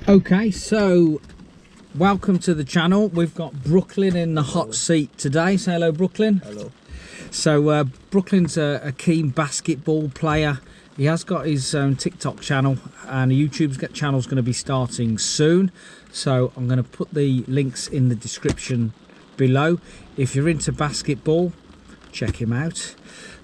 Okay, so welcome to the channel. We've got Borrklyn in the hot seat today. Say hello, Borrklyn. Hello. So Borrklyn's a keen basketball player. He has got his own TikTok channel, and a YouTube channel's going to be starting soon. So I'm going to put the links in the description below. If you're into basketball, check him out.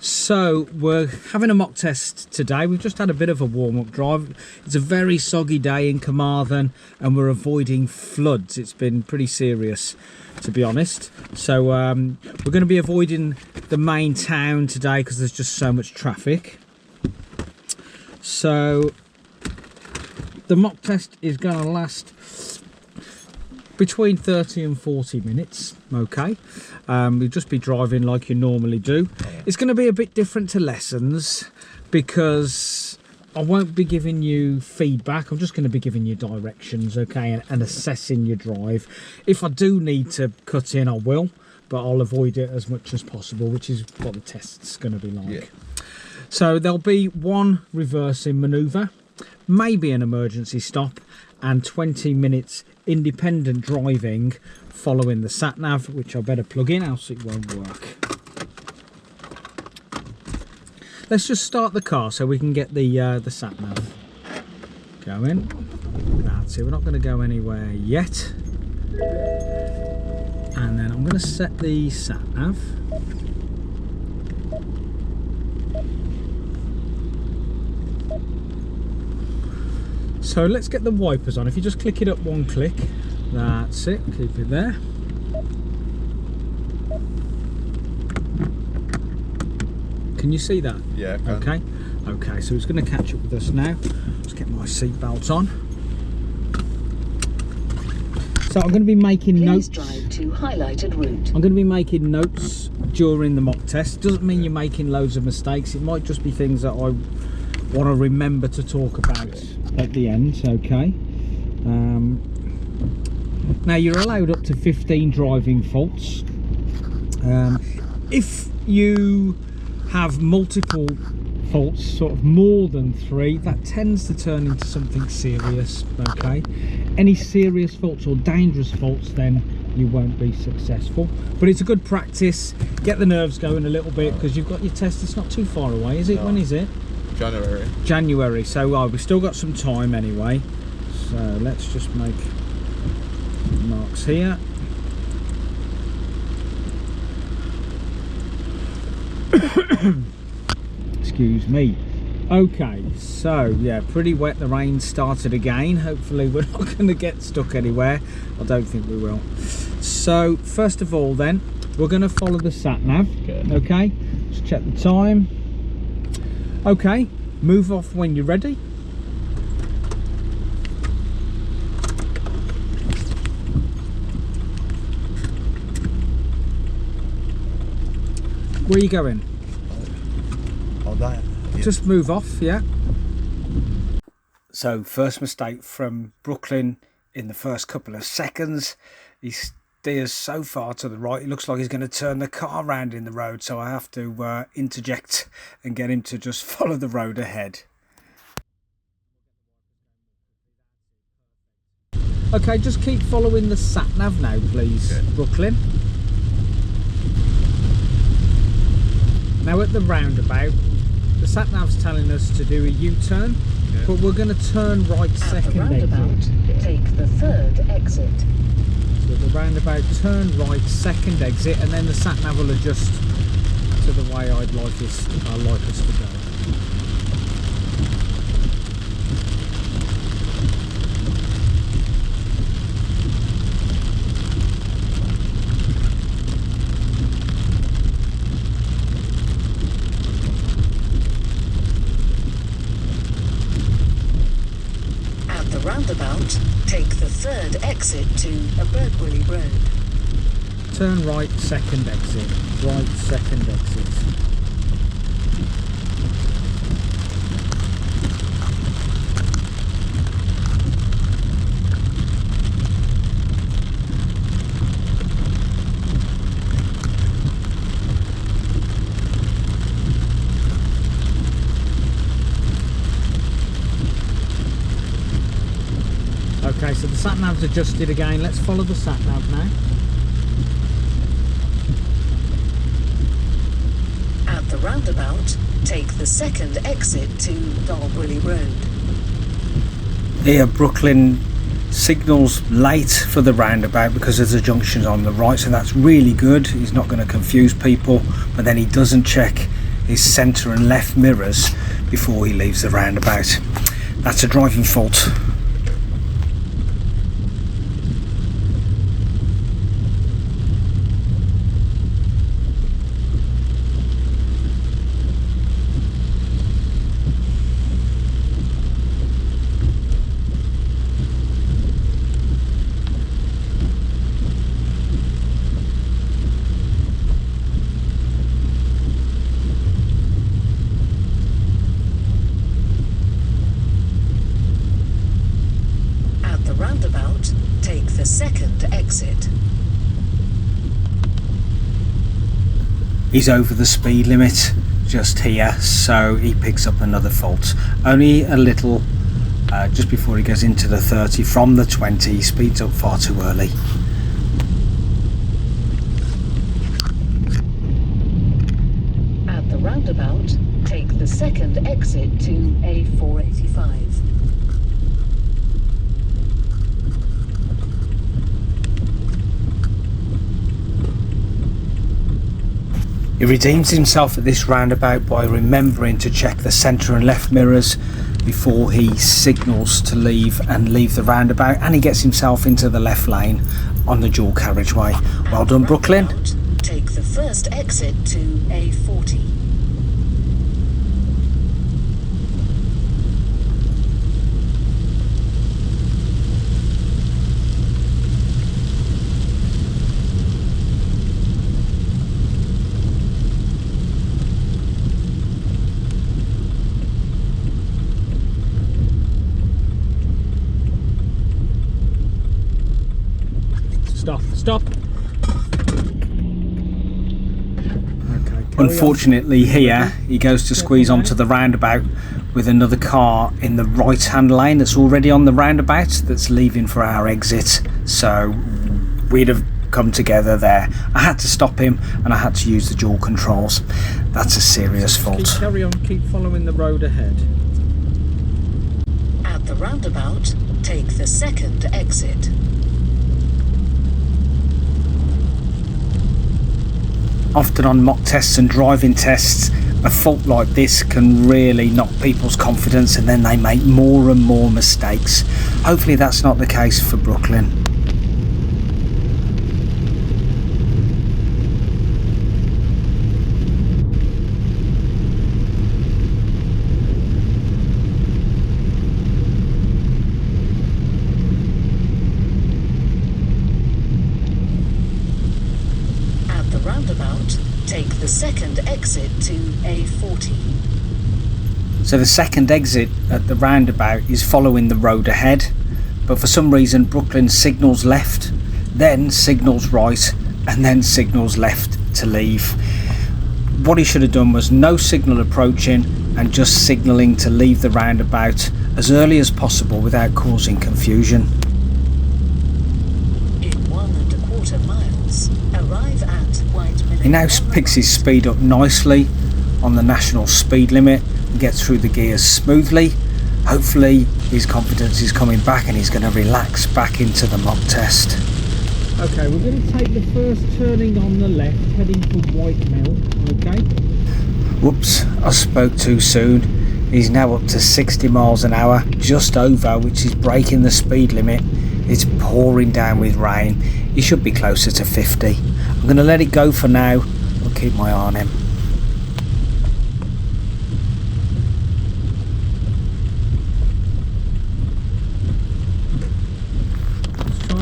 So we're having a mock test today. We've just had a bit of a warm-up drive. It's a very soggy day in Carmarthen and we're avoiding floods. It's been pretty serious, to be honest. So we're going to be avoiding the main town today because there's just so much traffic. So the mock test is going to last between 30 and 40 minutes. Okay, we'll just be driving like you normally do. It's going to be a bit different to lessons because I won't be giving you feedback. I'm just going to be giving you directions, okay, and assessing your drive. If I do need to cut in, I will, but I'll avoid it as much as possible, which is what the test's going to be like. Yeah. So there'll be one reversing manoeuvre, maybe an emergency stop, and 20 minutes independent driving following the sat nav, which I better plug in else it won't work. Let's just start the car so we can get the sat nav going. That's it. We're not going to go anywhere yet. And then I'm going to set the sat nav. So let's get the wipers on. If you just click it up one click, that's it, keep it there. Can you see that? Yeah. Okay. Okay, so it's going to catch up with us now. Let's get my seatbelt on. So I'm going to be making notes. Drive to highlighted route. I'm going to be making notes during the mock test. Doesn't mean you're making loads of mistakes. It might just be things that I want to remember to talk about at the end. Okay. Now you're allowed up to 15 driving faults. If you have multiple faults, sort of more than 3, that tends to turn into something serious. Okay, any serious faults or dangerous faults, then you won't be successful. But it's a good practice. Get the nerves going a little bit because you've got your test. It's not too far away, is it? No. When is it? January. January. So we've still got some time anyway. So let's just make marks here. Excuse me. Okay, so yeah, pretty wet. The rain started again. Hopefully we're not going to get stuck anywhere. I don't think we will. So first of all then, we're going to follow the sat nav. Okay, let's check the time. Okay, move off when you're ready. Where are you going? Oh, that. Yeah. Just move off, yeah. So first mistake from Borrklyn in the first couple of seconds. He steers so far to the right, it looks like he's going to turn the car around in the road, so I have to interject and get him to just follow the road ahead. Okay, just keep following the sat nav now, please, okay. Borrklyn. Now at the roundabout, the sat nav's telling us to do a U-turn, yeah. But we're going to turn right second exit. Take the third exit. So the roundabout, turn right second exit, and then the sat nav will adjust to the way I'd like us to go. Roundabout, take the third exit to a Borrklyn Road. Turn right second exit. Right second exit. Okay, so the sat nav's adjusted again. Let's follow the sat nav now. At the roundabout, take the second exit to Borrklyn Road. Here, Borrklyn signals late for the roundabout because there's a junction on the right, so that's really good. He's not going to confuse people, but then he doesn't check his centre and left mirrors before he leaves the roundabout. That's a driving fault. Roundabout, take the second exit. He's over the speed limit just here, so he picks up another fault. Only a little, just before he goes into the 30 from the 20, he speeds up far too early. At the roundabout, take the second exit to A485. He redeems himself at this roundabout by remembering to check the centre and left mirrors before he signals to leave the roundabout, and he gets himself into the left lane on the dual carriageway. Well done, Borrklyn. Take the first exit to A40. Stop. Okay, unfortunately here he goes to squeeze onto the roundabout with another car in the right hand lane that's already on the roundabout that's leaving for our exit, so we'd have come together there. I had to stop him and I had to use the dual controls. That's a serious fault. Carry on, keep following the road ahead. At the roundabout, take the second exit. Often on mock tests and driving tests, a fault like this can really knock people's confidence and then they make more and more mistakes. Hopefully that's not the case for Borrklyn. Roundabout, take the second exit to A40. So the second exit at the roundabout is following the road ahead, but for some reason Borrklyn signals left, then signals right, and then signals left to leave. What he should have done was no signal approaching and just signalling to leave the roundabout as early as possible without causing confusion. In 1¼ miles, arrive at He now picks his speed up nicely on the national speed limit and gets through the gears smoothly. Hopefully his confidence is coming back and he's going to relax back into the mock test. Okay, we're going to take the first turning on the left, heading for White Mill. Okay. Whoops, I spoke too soon. He's now up to 60 miles an hour, just over, which is breaking the speed limit. It's pouring down with rain. He should be closer to 50. I'm going to let it go for now. I'll keep my eye on him.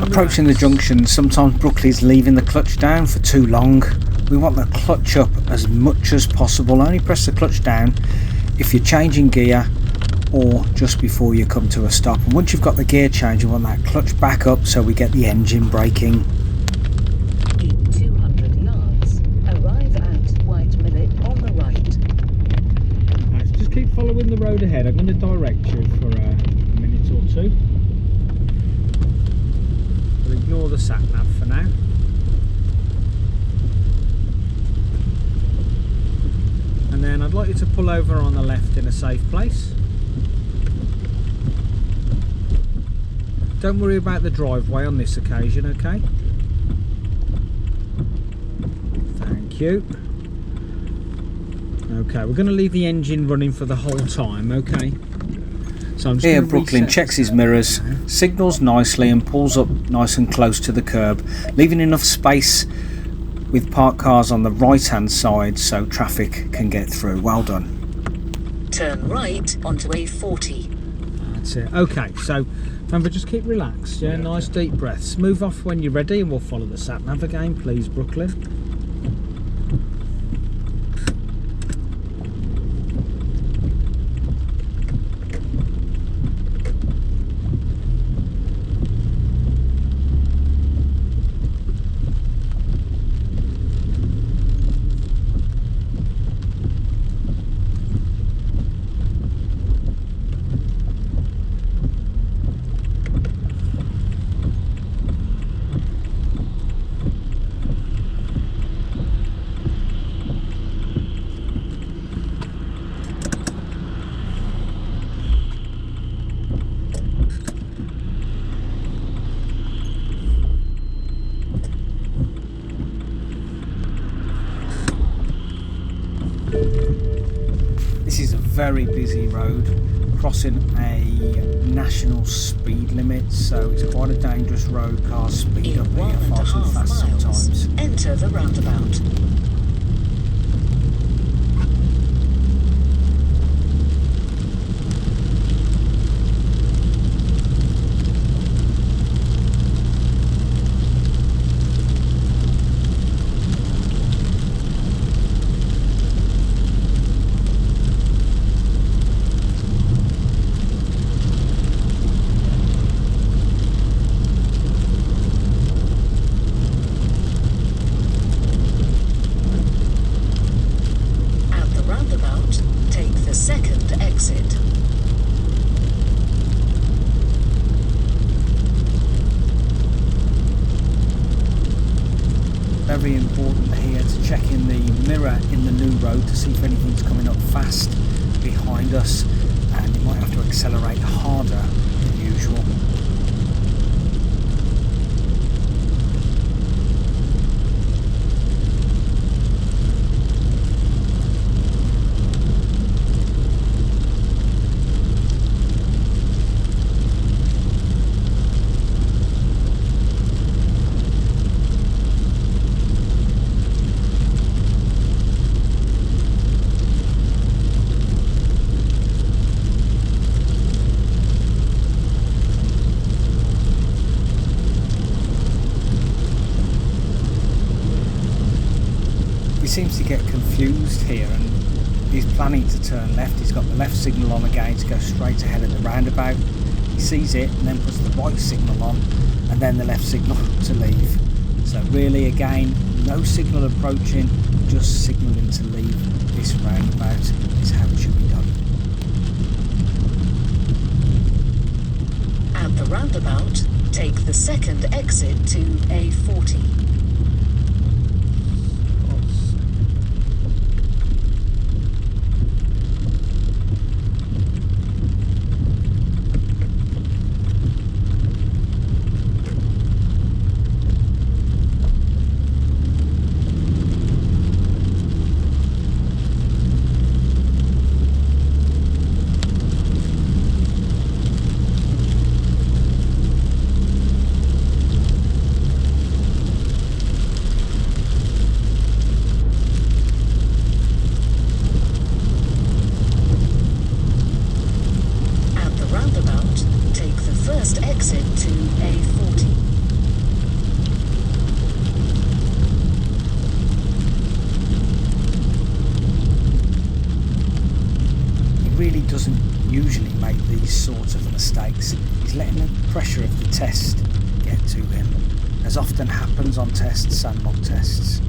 Approaching the junction, sometimes Borrklyn's leaving the clutch down for too long. We want the clutch up as much as possible. Only press the clutch down if you're changing gear or just before you come to a stop. And once you've got the gear change, you want that clutch back up so we get the engine braking. In 200 yards, arrive at White Millet on the right. Right, so just keep following the road ahead. I'm going to direct you for a minute or two. the sat nav for now. And then I'd like you to pull over on the left in a safe place. Don't worry about the driveway on this occasion, okay? Thank you. Okay, we're going to leave the engine running for the whole time, okay? So I'm just Here, gonna Borrklyn reset checks this his mirrors, now. signals nicely and pulls up nice and close to the curb, leaving enough space with parked cars on the right hand side so traffic can get through. Well done. Turn right onto A40. That's it. Okay, so remember, just keep relaxed, yeah? Nice deep breaths. Move off when you're ready and we'll follow the sat nav again, please, Borrklyn. This is a very busy road, crossing a national speed limit, so it's quite a dangerous road. Cars speed up In here far too 1.5 fast miles, sometimes. enter the roundabout. Take the second exit. Very important here to check in the mirror in the new road to see if anything's coming up fast behind us, and you might have to accelerate harder than usual. He seems to get confused here, and he's planning to turn left. He's got the left signal on again to go straight ahead at the roundabout. He sees it and then puts the right signal on and then the left signal to leave. So really, again, no signal approaching, just signalling to leave this roundabout is how it should be done. At the roundabout, take the second exit to A40. Exit to A40. He really doesn't usually make these sorts of mistakes. He's letting the pressure of the test get to him, as often happens on tests and mock tests.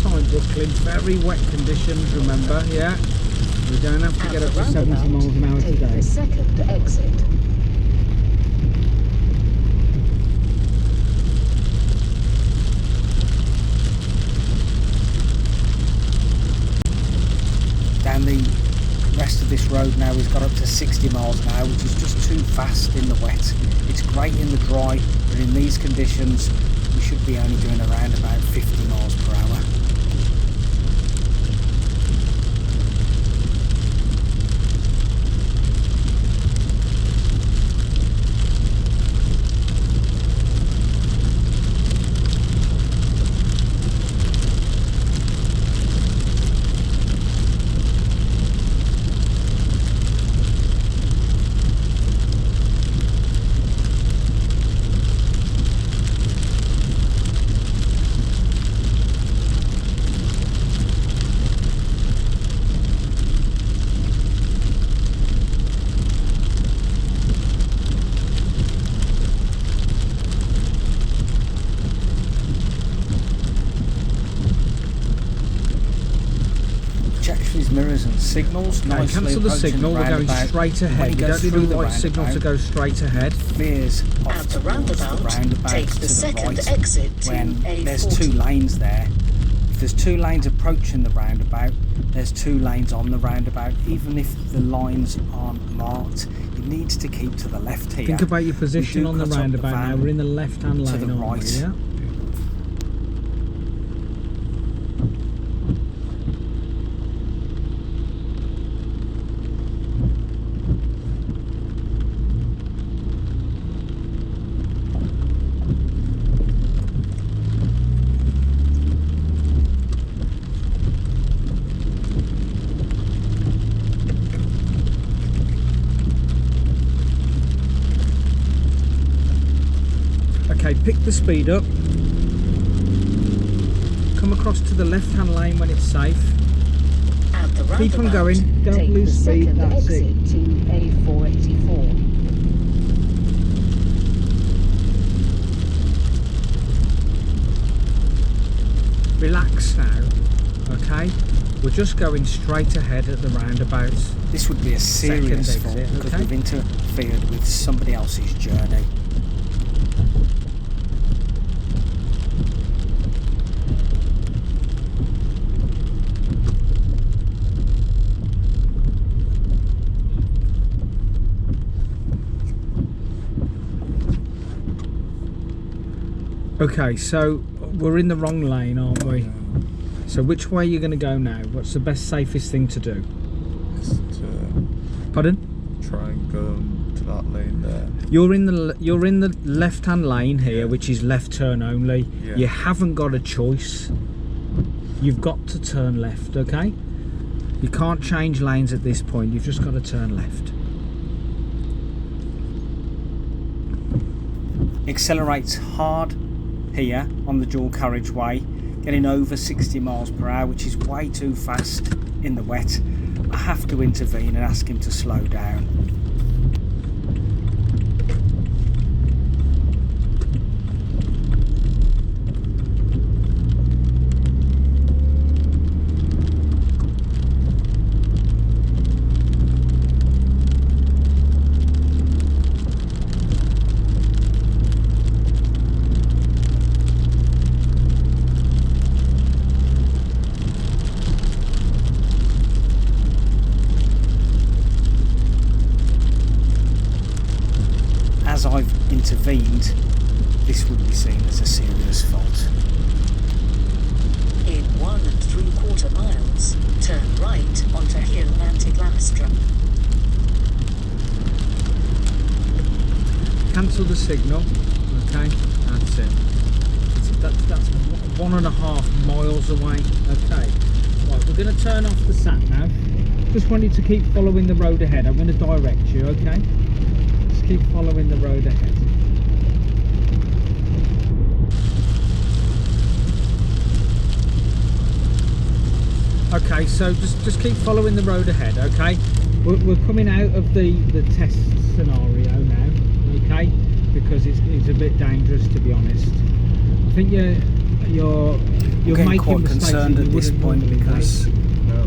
time, Borrklyn. Very wet conditions, remember, yeah? We don't have to At get up the to 70 roundabout, miles an hour take today. the second exit. Down the rest of this road now, we've got up to 60 miles an hour, which is just too fast in the wet. It's great in the dry, but in these conditions we should be only doing around about 50 miles per hour. Mirrors and signals. Okay, cancel the signal, we're going straight ahead. You don't need a white signal to go straight ahead. Veers off At the towards the roundabout take to the the second right exit to when A40. there's two lanes there. If there's two lanes approaching the roundabout, there's two lanes on the roundabout. Even if the lines aren't marked, you need to keep to the left here. Think about your position on the cut up roundabout now. We're in the left-hand to lane, the aren't we? right. Yeah? Okay, pick the speed up. Come across to the left-hand lane when it's safe. At the Keep on roundabout, going, don't take lose the speed, second that's it. exit to A484. Relax now, okay? We're just going straight ahead at the roundabout. This would be a serious Second fault exit, because okay. we've interfered with somebody else's journey. Okay, so we're in the wrong lane, aren't we? So which way are you going to go now? What's the best, safest thing to do? Just to Pardon? try and go to that lane there. You're in the left-hand lane here, Yeah. which is left turn only. Yeah. You haven't got a choice. You've got to turn left, okay? You can't change lanes at this point. You've just got to turn left. Accelerates hard here on the dual carriageway, getting over 60 miles per hour, which is way too fast in the wet. I have to intervene and ask him to slow down. As I've intervened, this would be seen as a serious fault. In 1 3/4 miles, turn right onto Hill Antiglastra. Cancel the signal, okay? That's it. That's 1.5 miles away, okay? Right, we're going to turn off the sat nav. Just want you to keep following the road ahead. I'm going to direct you, okay? Just keep following the road ahead. Okay, so just keep following the road ahead, okay? We're coming out of the test scenario now, okay? Because it's a bit dangerous, to be honest. I think you're you're getting making quite mistakes concerned that you at this wouldn't point normally because make.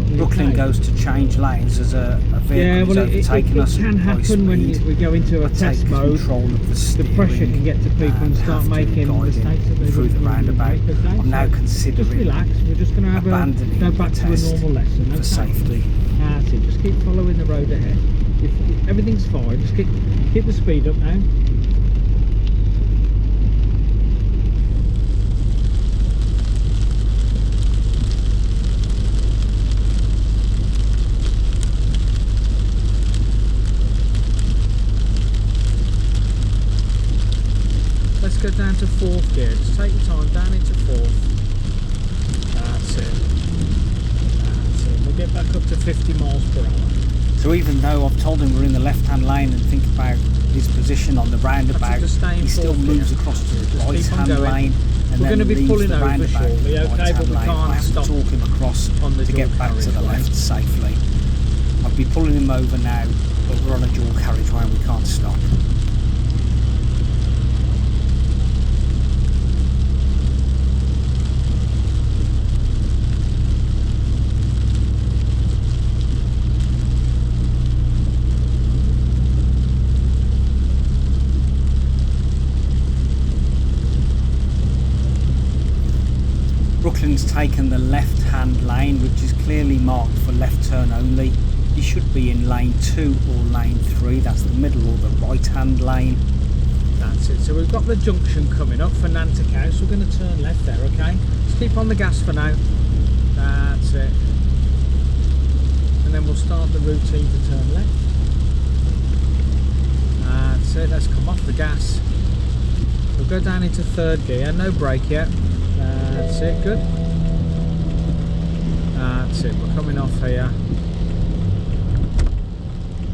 Borrklyn Okay. goes to change lanes as a vehicle Yeah, is well, overtaking us it can at high happen when speed. we go into a I test take mode. control of the The steering pressure can get to people and and start have to making guide mistakes that him they through the wouldn't normally roundabout. make, okay? I'm now So considering just relax. We're just going to have abandoning go the back to a test normal lesson. for Okay? safety. That's it. Just keep following the road ahead. If everything's fine. Just keep the speed up now. Let's go down to 4th gear. Just take your time down into 4th. That's it. That's it. We'll get back up to 50 miles per hour. So even though I've told him we're in the left-hand lane and think about his position on the roundabout, Just stay in he still 4th moves gear. across to the Just keep on right-hand going. lane and We're then going to be leaves pulling the over roundabout shortly, at the okay, right-hand but we lane. I can't have to stop talk him across on the to get dual back to the carriageway. left safely. I'd be pulling him over now, but we're on a dual carriageway and we can't stop. Borrklyn's taken the left-hand lane, which is clearly marked for left turn only. He should be in lane 2 or lane 3. That's the middle or the right-hand lane. That's it. So we've got the junction coming up for Nantucket House. We're going to turn left there, okay? Just keep on the gas for now. That's it. And then we'll start the routine to turn left. That's it. Let's come off the gas. We'll go down into 3rd gear. No brake yet. That's it. Good. That's it. We're coming off here.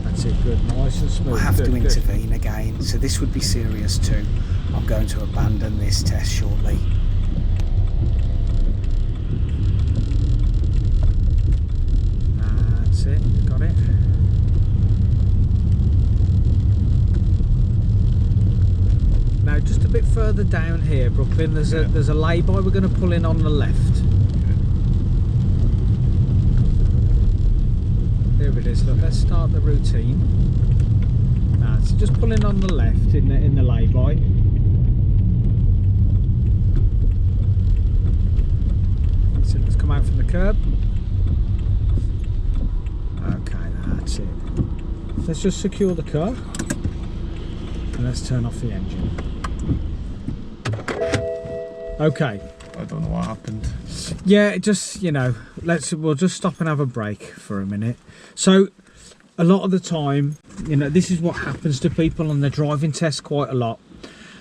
That's it. Good. Nice and smooth. I have Good, to good. intervene again, so this would be serious too. I'm going to abandon this test shortly. That's it. Got it. Now, just a bit further down here, Borrklyn, there's a lay-by. We're going to pull in on the left. There it is. Look, let's start the routine. So just pull in on the left in the lay-by. So let's come out from the curb. Okay, that's it. Let's just secure the car and let's turn off the engine. Okay. I don't know what happened. Yeah, just, you know, we'll just stop and have a break for a minute. So a lot of the time, you know, this is what happens to people on their driving test quite a lot.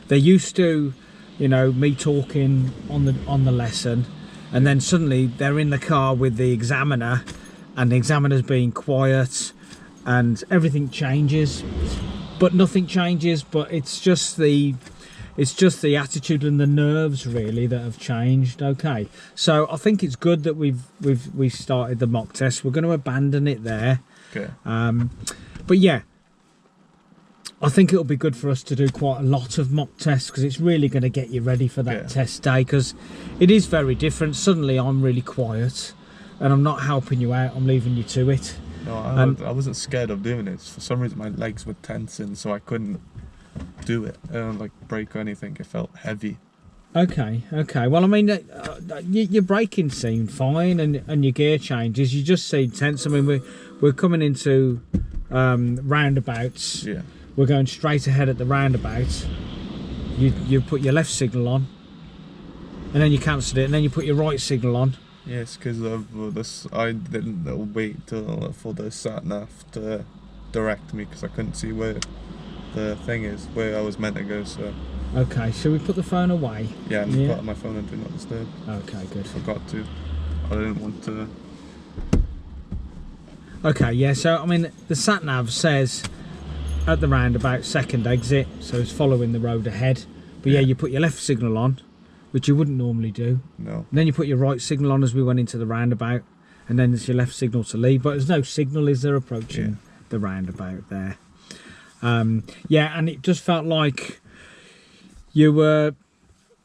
They're used to, you know, me talking on the lesson, and then suddenly they're in the car with the examiner and the examiner's being quiet and everything changes, but nothing changes. But it's just the attitude and the nerves really that have changed. Okay, so I think it's good that we started the mock test. We're going to abandon it there. Okay. But yeah, I think it'll be good for us to do quite a lot of mock tests, because it's really going to get you ready for that test day, because it is very different. Suddenly I'm really quiet and I'm not helping you out, I'm leaving you to it. No, I wasn't scared of doing it. For some reason my legs were tensing, so I couldn't do it. I don't like brake or anything. It felt heavy. Okay. Well, I mean, your braking seemed fine, and your gear changes, you just seem tense. I mean, we're coming into roundabouts. Yeah. We're going straight ahead at the roundabout. You put your left signal on, and then you cancelled it, and then you put your right signal on. Yes, because of this, I didn't wait till for the sat nav to direct me, because I couldn't see where the thing is, where I was meant to go. So. Okay, shall we put the phone away? Yeah, and put my phone on Do Not Disturb. Okay, good. Forgot to. I didn't want to. Okay, yeah, so I mean, the sat nav says at the roundabout, second exit, so it's following the road ahead. But yeah, you put your left signal on, which you wouldn't normally do. No. And then you put your right signal on as we went into the roundabout, and then it's your left signal to leave. But there's no signal, is there, approaching the roundabout there? Yeah, and it just felt like you were,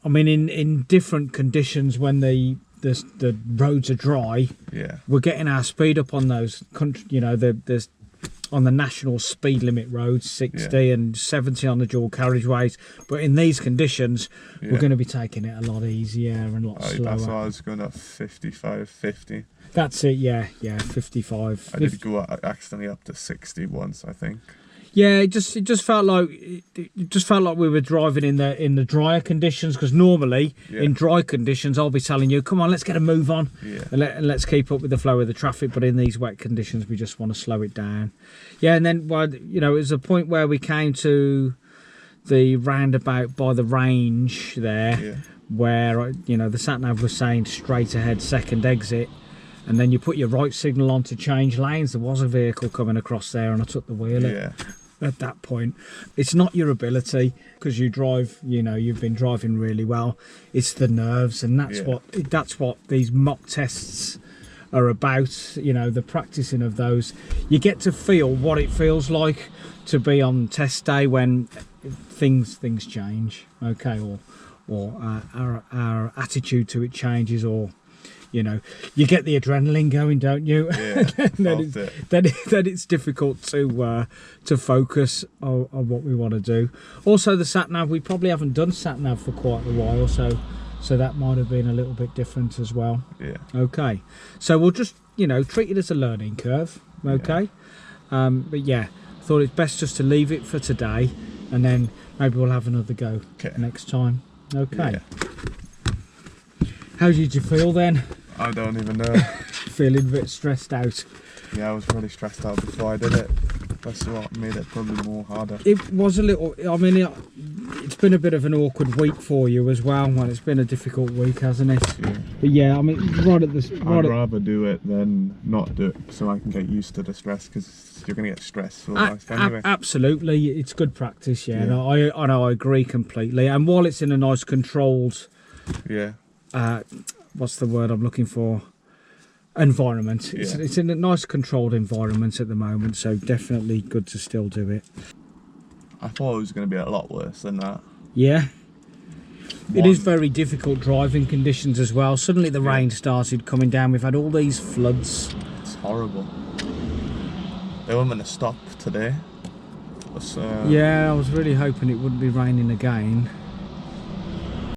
I mean, in different conditions when the the roads are dry, Yeah. we're getting our speed up on those you know, there's on the national speed limit roads 60 and 70 on the dual carriageways, but in these conditions we're going to be taking it a lot easier and a lot slower. That's why I was going at 55, 50. That's it, yeah, 55. I did go accidentally up to 60 once, I think. Yeah, it just felt like we were driving in the drier conditions, because normally in dry conditions I'll be telling you, come on, let's get a move on, and let's keep up with the flow of the traffic. But in these wet conditions, we just want to slow it down. Yeah, and then, well, you know, it was a point where we came to the roundabout by the range there, where, you know, the sat nav was saying straight ahead, second exit. And then you put your right signal on to change lanes. There was a vehicle coming across there, and I took the wheel at that point. It's not your ability, because you drive, you know, you've been driving really well. It's the nerves, and that's what these mock tests are about. You know, the practicing of those. You get to feel what it feels like to be on test day when things change, okay, or our attitude to it changes, or, you know, you get the adrenaline going, don't you? Yeah, then it's difficult to focus on what we want to do. Also, the sat nav, we probably haven't done sat nav for quite a while, so that might have been a little bit different as well. Yeah. Okay, so we'll just, you know, treat it as a learning curve. Okay, but yeah, I thought it's best just to leave it for today, and then maybe we'll have another go next time. Okay. Yeah. How did you feel then? I don't even know. Feeling a bit stressed out? Yeah, I was really stressed out before I did it. That's what made it probably more harder. It was a little, I mean, it's been a bit of an awkward week for you as well. Well, it's been a difficult week, hasn't it? Yeah. But yeah, I mean, I'd rather do it than not do it, so I can get used to the stress, because you're going to get stressed for life anyway. Absolutely, it's good practice, yeah. No, I agree completely. And while it's in a nice controlled... what's the word I'm looking for? Environment. It's in a nice controlled environment at the moment, so definitely good to still do it. I thought it was going to be a lot worse than that. Yeah. It is very difficult driving conditions as well. Suddenly the rain started coming down. We've had all these floods. It's horrible. They weren't going to stop today. Yeah, I was really hoping it wouldn't be raining again.